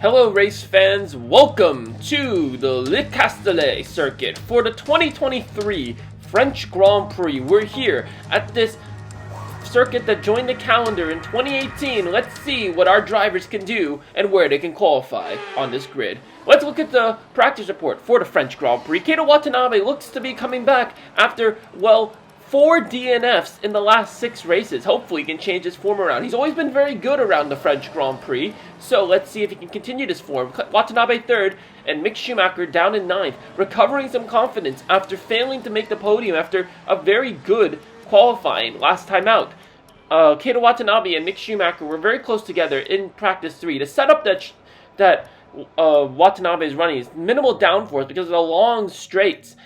Hello race fans, welcome to the Le Castellet circuit for the 2023 French Grand Prix. We're here at this circuit that joined the calendar in 2018. Let's see what our drivers can do and where they can qualify on this grid. Let's look at the practice report for the French Grand Prix. Keita Watanabe looks to be coming back after, well, 4 DNFs in the last 6 races. Hopefully he can change his form around. He's always been very good around the French Grand Prix, so let's see if he can continue this form. Watanabe 3rd and Mick Schumacher down in 9th, recovering some confidence after failing to make the podium after a very good qualifying last time out. Keita Watanabe and Mick Schumacher were very close together in practice 3. The setup that Watanabe is running is minimal downforce because of the long straights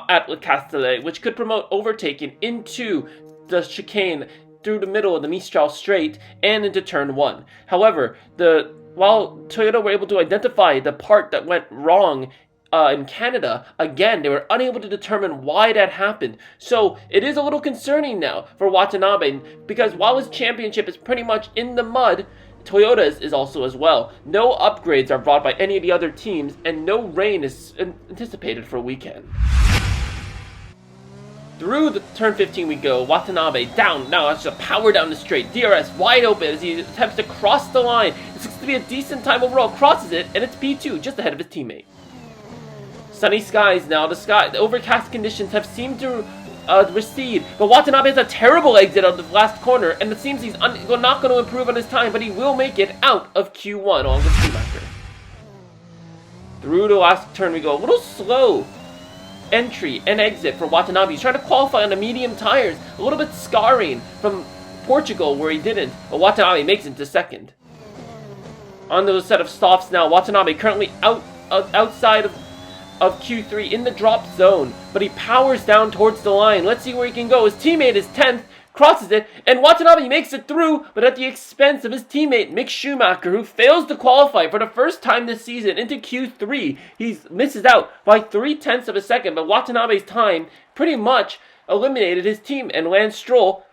at Le Castellet, which could promote overtaking into the chicane through the middle of the Mistral Straight and into turn 1. However, while Toyota were able to identify the part that went wrong in Canada, again, they were unable to determine why that happened. So it is a little concerning now for Watanabe, because while his championship is pretty much in the mud, Toyota's is also as well. No upgrades are brought by any of the other teams, and no rain is anticipated for a weekend. Through the turn 15 we go. Watanabe down. Now that's just a power down the straight. DRS wide open as he attempts to cross the line. This looks to be a decent time overall. Crosses it, and it's P2, just ahead of his teammate. Sunny skies now. The overcast conditions have seemed to recede, but Watanabe has a terrible exit of the last corner, and it seems he's not going to improve on his time, but he will make it out of Q1 along with Schumacher. Through the last turn we go. A little slow entry and exit for Watanabe. He's trying to qualify on the medium tires. A little bit scarring from Portugal where he didn't, but Watanabe makes it to 2nd. On the set of softs now, Watanabe currently outside of Q3 in the drop zone, but he powers down towards the line. Let's see where he can go. His teammate is 10th, crosses it, and Watanabe makes it through, but at the expense of his teammate Mick Schumacher, who fails to qualify for the first time this season into Q3. He misses out by 0.3 of a second, but Watanabe's time pretty much eliminated his team, and Lance Stroll,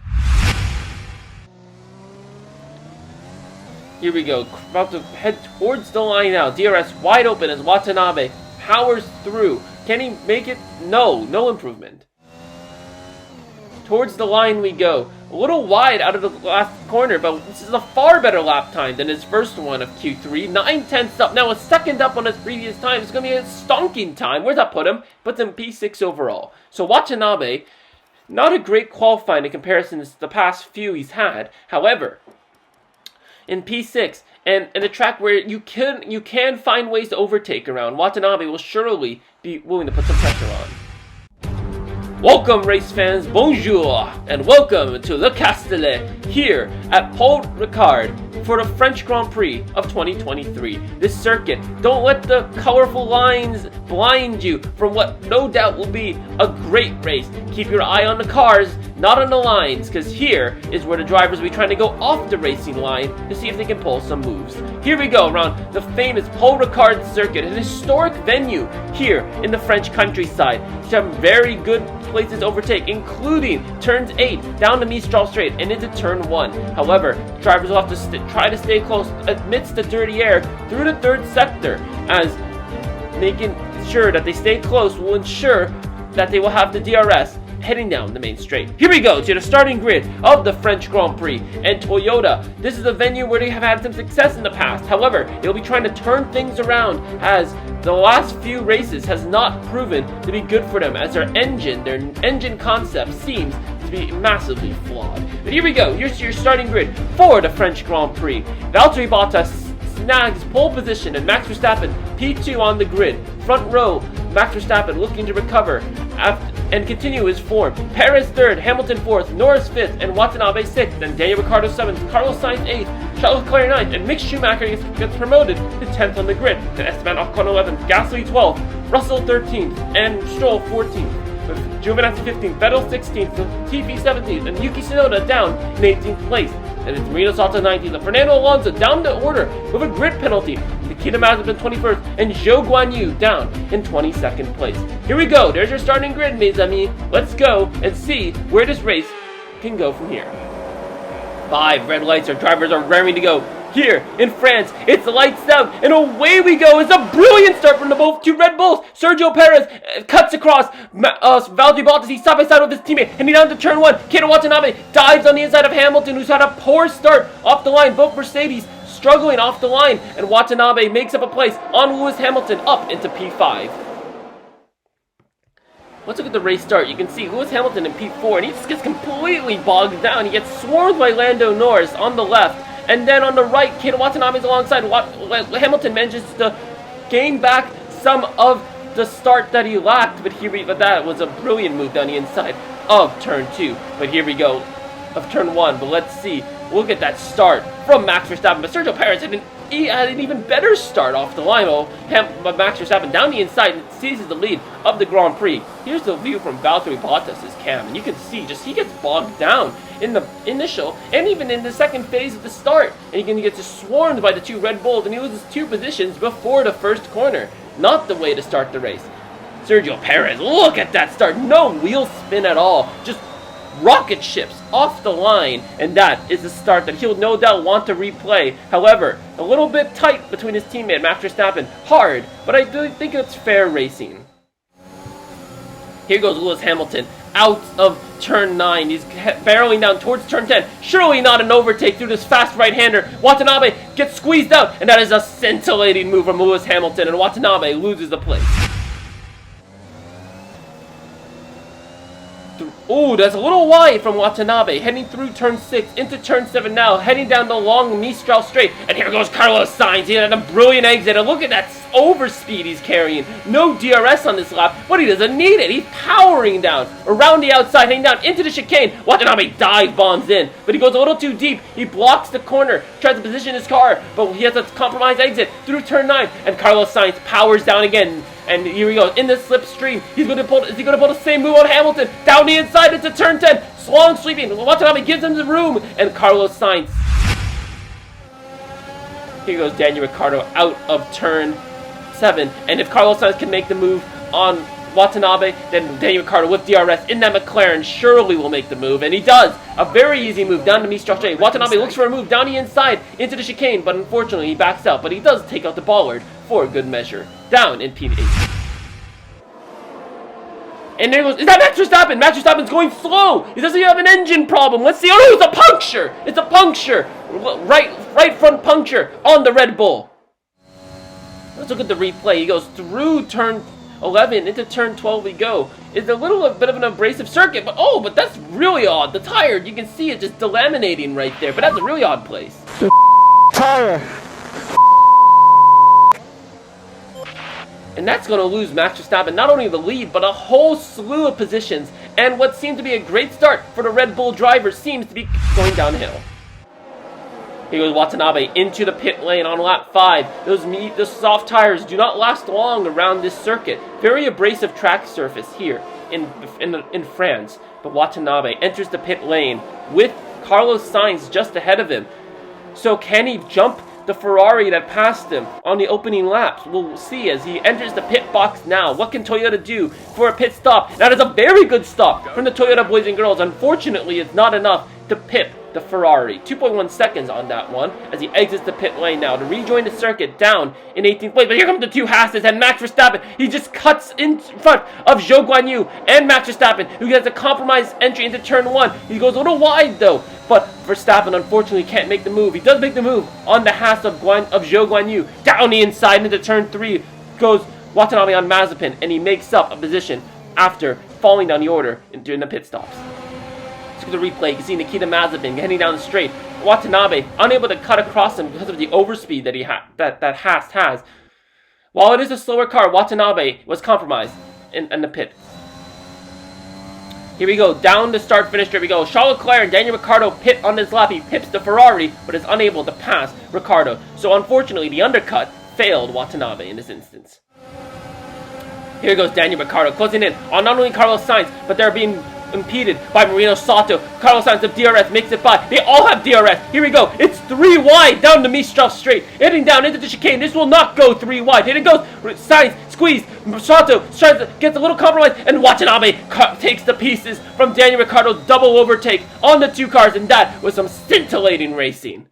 here we go, about to head towards the line now. DRS wide open as Watanabe powers through. Can he make it? No improvement. Towards the line we go. A little wide out of the last corner, but this is a far better lap time than his first one of Q3. 9/10 up. Now a second up on his previous time. It's going to be a stonking time. Where's that put him? Puts him P6 overall. So Watanabe, not a great qualifying in comparison to the past few he's had. However, in P6, and in a track where you can find ways to overtake around, Watanabe will surely be willing to put some pressure on. Welcome race fans, bonjour, and welcome to Le Castellet here at Paul Ricard for the French Grand Prix of 2023. This circuit, don't let the colorful lines blind you from what no doubt will be a great race. Keep your eye on the cars, not on the lines, because here is where the drivers will be trying to go off the racing line to see if they can pull some moves. Here we go around the famous Paul Ricard circuit, an historic venue here in the French countryside. Some very good places to overtake, including turns 8 down the Mistral Straight and into turn 1. However, drivers will have to try to stay close amidst the dirty air through the 3rd sector, as making sure that they stay close will ensure that they will have the DRS heading down the main straight. Here we go to the starting grid of the French Grand Prix, and Toyota. This is a venue where they have had some success in the past. However, they'll be trying to turn things around, as the last few races has not proven to be good for them, as their engine concept seems to be massively flawed. But here we go. Here's your starting grid for the French Grand Prix. Valtteri Bottas snags pole position, and Max Verstappen P2 on the grid. Front row, Max Verstappen looking to recover and continue his form. Perez 3rd, Hamilton 4th, Norris 5th, and Watanabe 6th. Then Daniel Ricciardo 7th, Carlos Sainz 8th, Charles Leclerc 9th, and Mick Schumacher gets promoted to 10th on the grid. Then Esteban Ocon 11th, Gasly 12th, Russell 13th, and Stroll 14th. With Giovinazzi 15th, Vettel 16th, Latifi 17th, and Yuki Tsunoda down in 18th place. And it's Marino Salta 19th, and Fernando Alonso down the order with a grid penalty. Nikita Mazepin 21st, and Zhou Guanyu down in 22nd place. Here we go. There's your starting grid, mes amis. Let's go and see where this race can go from here. 5 red lights. Our drivers are raring to go. here in France. It's lights out, and away we go. It's a brilliant start from the both two Red Bulls. Sergio Perez cuts across Valtteri Bottas. He's side by side with his teammate, and he's down to turn 1. Keita Watanabe dives on the inside of Hamilton, who's had a poor start off the line. Both Mercedes struggling off the line, and Watanabe makes up a place on Lewis Hamilton up into P5. Let's look at the race start. You can see Lewis Hamilton in P4, and he just gets completely bogged down. He gets swarmed by Lando Norris on the left, and then on the right, Keita Watanabe's alongside. Hamilton manages to gain back some of the start that he lacked, but that was a brilliant move down the inside of turn 2. But here we go, of turn 1. But let's see. Look at that start from Max Verstappen. But Sergio Perez had an even better start off the line. But Max Verstappen down the inside and seizes the lead of the Grand Prix. Here's the view from Valtteri Bottas' cam, and you can see he gets bogged down in the initial and even in the second phase of the start. And he gets swarmed by the two Red Bulls, and he loses 2 positions before the first corner. Not the way to start the race. Sergio Perez, look at that start. No wheel spin at all. Just rocket ships off the line, and that is the start that he'll no doubt want to replay. However, a little bit tight between his teammate Max Verstappen. Hard, but I do think it's fair racing. Here goes Lewis Hamilton out of turn 9. He's barreling down towards turn 10. Surely not an overtake through this fast right-hander. Watanabe gets squeezed out, and that is a scintillating move from Lewis Hamilton, and Watanabe loses the place. Ooh, that's a little wide from Watanabe, heading through turn 6 into turn 7 now, heading down the long Mistral straight. And here goes Carlos Sainz. He had a brilliant exit, and look at that overspeed he's carrying. No DRS on this lap, but he doesn't need it. He's powering down around the outside, heading down into the chicane. Watanabe dive bombs in, but he goes a little too deep. He blocks the corner, tries to position his car, but he has a compromised exit through turn 9, and Carlos Sainz powers down again. And here we go, in the slipstream. Is he going to pull the same move on Hamilton? Down the inside into turn 10. Long sweeping. Watanabe gives him the room. And Carlos Sainz. Here goes Daniel Ricciardo out of turn 7. And if Carlos Sainz can make the move on Watanabe, then Daniel Ricciardo with DRS in that McLaren surely will make the move. And he does. A very easy move down to Mistral straight. Watanabe looks for a move down the inside into the chicane, but unfortunately he backs out. But he does take out the bollard for a good measure. Down in P8. And there goes, is that Max Verstappen? Max Verstappen's going slow. He doesn't have an engine problem. Let's see. Oh, it's a puncture. It's a puncture. Right front puncture on the Red Bull. Let's look at the replay. He goes through turn 11 into turn 12 we go. It's a bit of an abrasive circuit, but that's really odd. The tire, you can see it just delaminating right there, but that's a really odd place. The tire. And that's going to lose Max Verstappen not only the lead, but a whole slew of positions. And what seemed to be a great start for the Red Bull driver seems to be going downhill. Here goes Watanabe into the pit lane on lap 5. Those soft tires do not last long around this circuit. Very abrasive track surface here in France. But Watanabe enters the pit lane with Carlos Sainz just ahead of him. So can he jump the Ferrari that passed him on the opening laps? We'll see as he enters the pit box now. What can Toyota do for a pit stop? That is a very good stop from the Toyota boys and girls. Unfortunately, it's not enough to pip the Ferrari. 2.1 seconds on that one as he exits the pit lane now to rejoin the circuit down in 18th place. But here come the two Hasses and Max Verstappen. He just cuts in front of Zhou Guanyu and Max Verstappen, who gets a compromised entry into turn 1. He goes a little wide though, but Verstappen unfortunately can't make the move. He does make the move on the Haas of Zhou Guanyu. Down the inside into turn 3 goes Watanabe on Mazepin, and he makes up a position after falling down the order during the pit stops. Let's look at the replay. You can see Nikita Mazepin heading down the straight. Watanabe unable to cut across him because of the overspeed that Haas has. While it is a slower car, Watanabe was compromised in the pit. Here we go, down the start-finish straight we go. Charles Leclerc and Daniel Ricciardo pit on his lap. He pips the Ferrari, but is unable to pass Ricciardo. So unfortunately, the undercut failed Watanabe in this instance. Here goes Daniel Ricciardo closing in on not only Carlos Sainz, but they're being impeded by Marino Sato. Carlos Sainz of DRS makes it by. They all have DRS. Here we go. It's 3 wide down the Mistral straight. Heading down into the chicane. This will not go 3 wide. Here it goes. Sainz squeeze. Sato gets a little compromise, and Watanabe takes the pieces from Daniel Ricciardo's double overtake on the two cars, and that was some scintillating racing.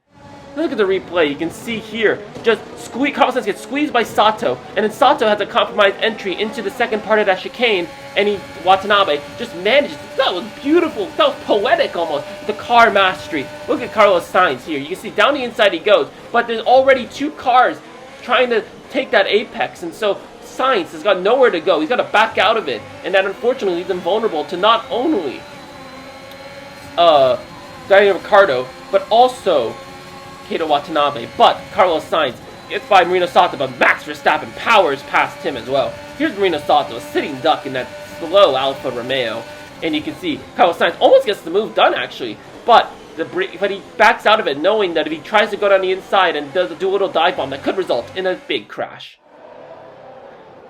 Look at the replay. You can see here, just Carlos Sainz gets squeezed by Sato, and then Sato has a compromised entry into the second part of that chicane, and Watanabe just manages. That was beautiful. That was poetic almost. The car mastery. Look at Carlos Sainz here. You can see down the inside he goes, but there's already 2 cars trying to take that apex, and so Sainz has got nowhere to go. He's got to back out of it, and that unfortunately leaves him vulnerable to not only Daniel Ricciardo, but also Keita Watanabe. But Carlos Sainz gets by Marino Sato, but Max Verstappen powers past him as well. Here's Marino Sato, a sitting duck in that slow Alfa Romeo, and you can see Carlos Sainz almost gets the move done actually, but he backs out of it, knowing that if he tries to go down the inside and do a little dive bomb, that could result in a big crash.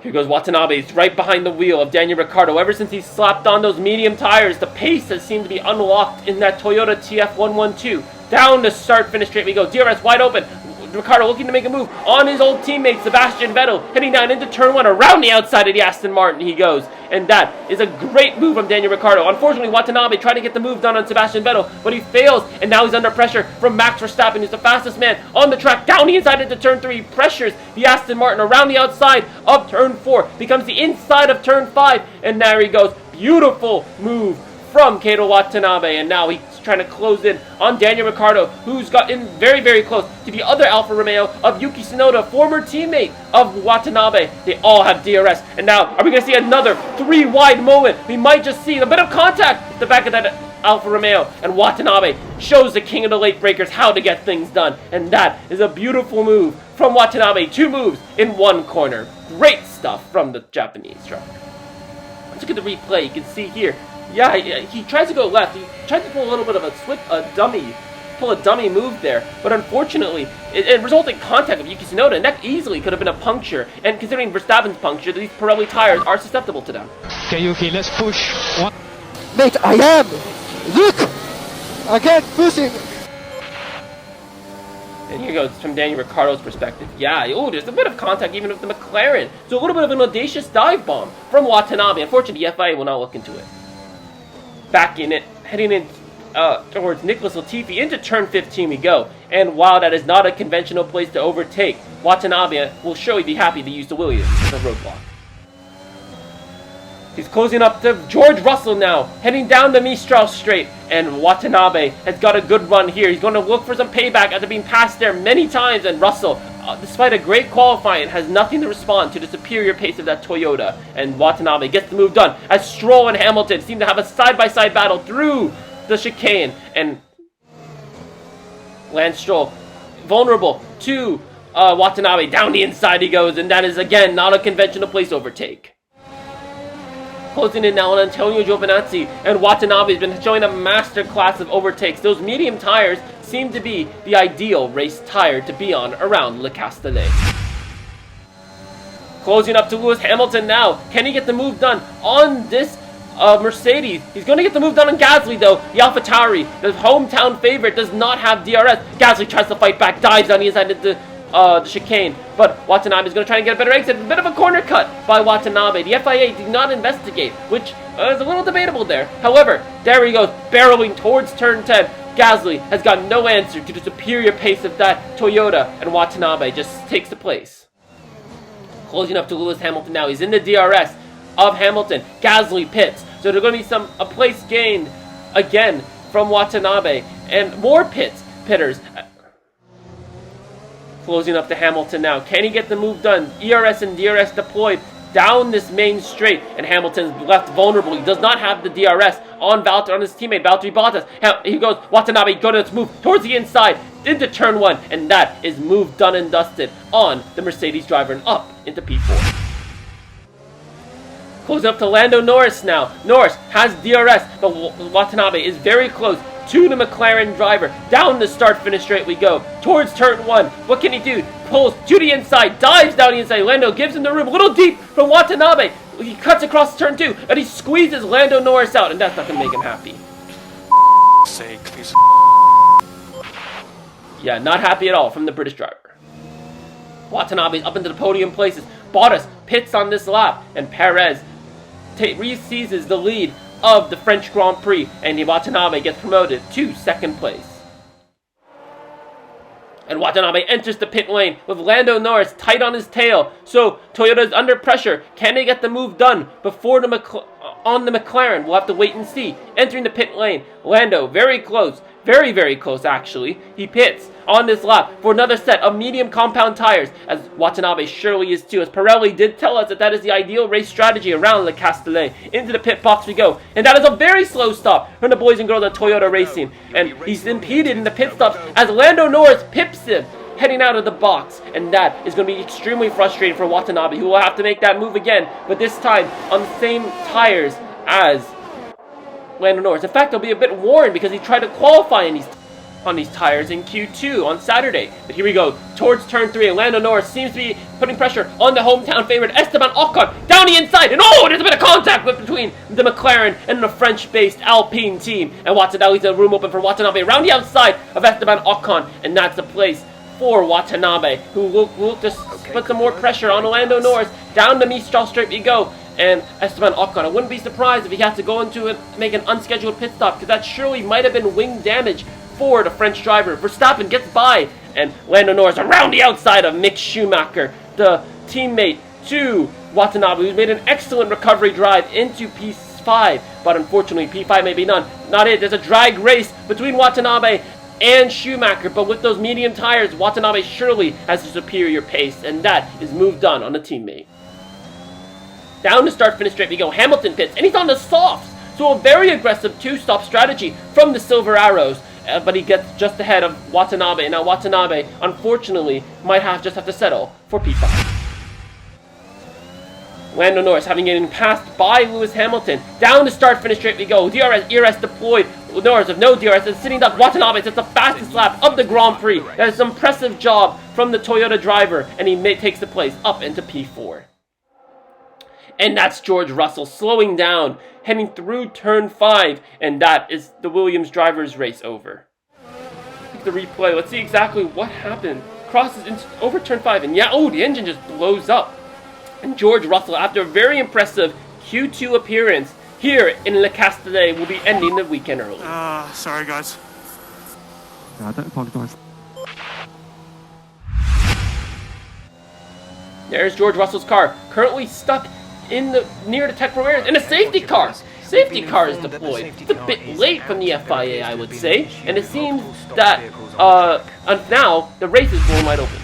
Here goes Watanabe. He's right behind the wheel of Daniel Ricciardo. Ever since he slapped on those medium tires, the pace has seemed to be unlocked in that Toyota TF112. Down the start-finish straight we go. DRS wide open. Ricciardo looking to make a move on his old teammate Sebastian Vettel, heading down into turn 1 around the outside of the Aston Martin he goes, and that is a great move from Daniel Ricciardo. Unfortunately, Watanabe tried to get the move done on Sebastian Vettel, but he fails, and now he's under pressure from Max Verstappen, who's the fastest man on the track. Down the inside into turn 3, he pressures the Aston Martin around the outside of turn 4, becomes the inside of turn 5, and there he goes. Beautiful move from Keita Watanabe, and now he's trying to close in on Daniel Ricciardo, who's gotten very, very close to the other Alfa Romeo of Yuki Tsunoda, former teammate of Watanabe. They all have DRS, and now are we going to see another 3-wide moment? We might just see a bit of contact at the back of that Alfa Romeo, and Watanabe shows the king of the late breakers how to get things done, and that is a beautiful move from Watanabe. 2 moves in 1 corner. Great stuff from the Japanese driver. Let's look at the replay. You can see here, yeah, he tries to go left. He tried to pull a little bit of a dummy move there, but unfortunately, it resulted in contact with Yuki Tsunoda, and that easily could have been a puncture. And considering Verstappen's puncture, these Pirelli tires are susceptible to them. Okay, Yuki, let's push. Mate, I am! Look! Again, pushing! And here goes from Daniel Ricciardo's perspective. Yeah, there's a bit of contact even with the McLaren. So a little bit of an audacious dive bomb from Watanabe. Unfortunately, the FIA will not look into it. Back in it, heading in towards Nicholas Latifi. Into turn 15 we go. And while that is not a conventional place to overtake, Watanabe will surely be happy to use the Williams as a roadblock. He's closing up to George Russell now, heading down the Mistral Straight, and Watanabe has got a good run here. He's going to look for some payback after being passed there many times, and Russell, despite a great qualifying, has nothing to respond to the superior pace of that Toyota, and Watanabe gets the move done as Stroll and Hamilton seem to have a side-by-side battle through the chicane, and Lance Stroll vulnerable to Watanabe. Down the inside he goes, and that is again not a conventional place overtake. Closing in now on Antonio Giovinazzi, and Watanabe has been showing a master class of overtakes. Those medium tires seem to be the ideal race tire to be on around Le Castellet. Closing up to Lewis Hamilton now. Can he get the move done on this Mercedes? He's going to get the move done on Gasly though. The AlphaTauri, the hometown favorite, does not have DRS. Gasly tries to fight back, dives on the inside into the chicane, but Watanabe is going to try and get a better exit. A bit of a corner cut by Watanabe. The FIA did not investigate, which is a little debatable there. However, there he goes, barreling towards turn 10. Gasly has got no answer to the superior pace of that Toyota, and Watanabe just takes the place. Closing up to Lewis Hamilton now. He's in the DRS of Hamilton. Gasly pits, so there's going to be a place gained again from Watanabe, and more pitters. Closing up to Hamilton now. Can he get the move done? ERS and DRS deployed down this main straight, and Hamilton's left vulnerable. He does not have the DRS on his teammate Valtteri Bottas. He goes, Watanabe going to move towards the inside into turn 1, and that is move done and dusted on the Mercedes driver and up into P4. Closing up to Lando Norris now. Norris has DRS, but Watanabe is very close to the McLaren driver. Down the start-finish straight we go. Towards turn 1. What can he do? Pulls to the inside. Dives down the inside. Lando gives him the room. A little deep from Watanabe. He cuts across turn 2. And he squeezes Lando Norris out. And that's not going to make him happy. Yeah, not happy at all from the British driver. Watanabe's up into the podium places. Bottas pits on this lap. And Perez re-seizes the lead of the French Grand Prix, and Watanabe gets promoted to second place. And Watanabe enters the pit lane with Lando Norris tight on his tail. So Toyota is under pressure. Can they get the move done before the McLaren? We'll have to wait and see. Entering the pit lane, Lando very close. Very, very close, actually. He pits on this lap for another set of medium compound tires, as Watanabe surely is too, as Pirelli did tell us that is the ideal race strategy around Le Castellet. Into the pit box we go, and that is a very slow stop from the boys and girls at Toyota Racing, and he's impeded in the pit stops as Lando Norris pips him, heading out of the box, and that is going to be extremely frustrating for Watanabe, who will have to make that move again, but this time on the same tires as Lando Norris. In fact, he'll be a bit worn because he tried to qualify on these tires in Q2 on Saturday. But here we go, towards turn 3, and Lando Norris seems to be putting pressure on the hometown favorite Esteban Ocon down the inside, and oh, there's a bit of contact between the McLaren and the French-based Alpine team, and Watanabe leaves a room open for Watanabe around the outside of Esteban Ocon, and that's the place for Watanabe, who will just put some more pressure on Lando Norris. Down the Mistral straight we go, and Esteban Ocon, I wouldn't be surprised if he has to go into it, make an unscheduled pit stop, because that surely might have been wing damage for the French driver. Verstappen gets by, and Lando Norris around the outside of Mick Schumacher, the teammate to Watanabe, who's made an excellent recovery drive into P5, but unfortunately P5 may be not it. There's a drag race between Watanabe and Schumacher, but with those medium tires, Watanabe surely has a superior pace, and that is move done on the teammate. Down the start-finish straight we go. Hamilton pits, and he's on the softs, so a very aggressive two-stop strategy from the Silver Arrows, but he gets just ahead of Watanabe, and now Watanabe, unfortunately, might just have to settle for P5. Lando Norris having getting passed by Lewis Hamilton. Down the start-finish straight we go. ERS deployed. Norris with no DRS is sitting up. Watanabe sets the fastest lap of the Grand Prix. That is an impressive job from the Toyota driver, and he takes the place up into P4. And that's George Russell slowing down, heading through turn 5, and that is the Williams driver's race over. Look at the replay. Let's see exactly what happened. Crosses over turn 5, and yeah, oh, the engine just blows up. And George Russell, after a very impressive Q2 appearance here in Le Castellet, will be ending the weekend early. Sorry guys. No, don't apologise. There's George Russell's car, currently stuck near the technical areas, and a safety car. Safety car is deployed. It's a bit late from the FIA, I would say, and it seems that now the race is going wide open.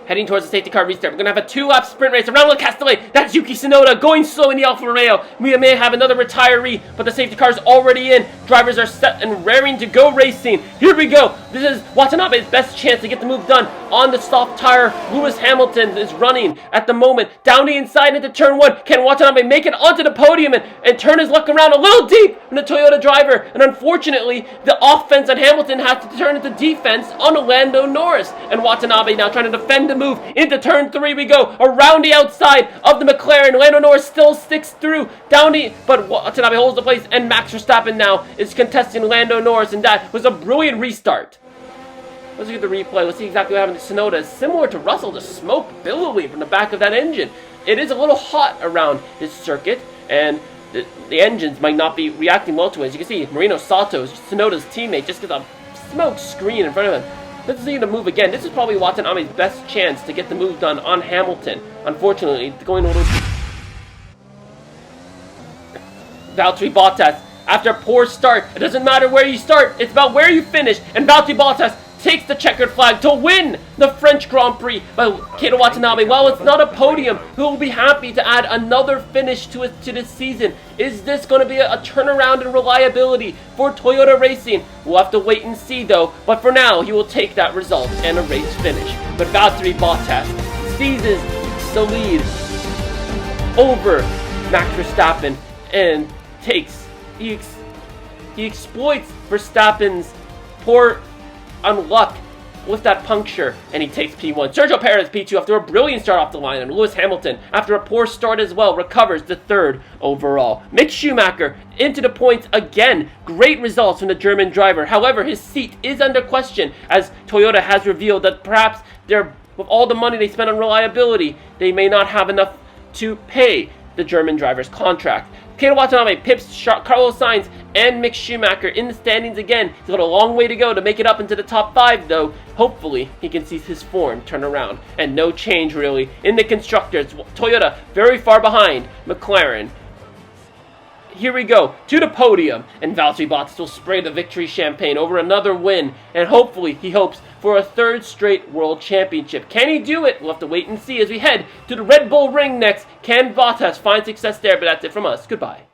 Heading towards the safety car restart. We're going to have a 2-lap sprint race around Le Castellet. That's Yuki Tsunoda going slow in the Alfa Romeo. We may have another retiree, but the safety car is already in. Drivers are set and raring to go racing. Here we go. This is Watanabe's best chance to get the move done on the soft tire. Lewis Hamilton is running at the moment. Down the inside into turn 1. Can Watanabe make it onto the podium and turn his luck around a little deep from the Toyota driver? And unfortunately, the offense on Hamilton has to turn into defense on Lando Norris. And Watanabe now trying to defend the move. Into turn 3 we go, around the outside of the McLaren. Lando Norris still sticks through, but Watanabe holds the place, and Max Verstappen now is contesting Lando Norris, and that was a brilliant restart. Let's look at the replay. Let's see exactly what happened to Tsunoda. Similar to Russell, the smoke billowing from the back of that engine. It is a little hot around this circuit, and the engines might not be reacting well to it. As you can see, Marino Santos, Tsunoda's teammate, just gets a smoke screen in front of him. Let's see the move again. This is probably Watanabe's best chance to get the move done on Hamilton. Unfortunately, going a little deep. Valtteri Bottas, after a poor start, it doesn't matter where you start, it's about where you finish. And Valtteri Bottas takes the checkered flag to win the French Grand Prix by Keita Watanabe. While it's not a podium, who will be happy to add another finish to this season. Is this going to be a turnaround in reliability for Toyota Racing? We'll have to wait and see though, but for now, he will take that result and a race finish. But Valtteri Bottas seizes the lead over Max Verstappen and he exploits Verstappen's poor unluck with that puncture, and he takes P1. Sergio Perez P2 after a brilliant start off the line, and Lewis Hamilton, after a poor start as well, recovers the 3rd overall. Mick Schumacher into the points again. Great results from the German driver. However, his seat is under question, as Toyota has revealed that perhaps with all the money they spent on reliability, they may not have enough to pay the German driver's contract. Keita Watanabe pips Carlos Sainz and Mick Schumacher in the standings again. He's got a long way to go to make it up into the top 5, though. Hopefully, he can see his form turn around. And no change, really. In the constructors, Toyota very far behind McLaren. Here we go, to the podium, and Valtteri Bottas will spray the victory champagne over another win, and hopefully he hopes for a 3rd straight World Championship. Can he do it? We'll have to wait and see as we head to the Red Bull Ring next. Can Bottas find success there? But that's it from us. Goodbye.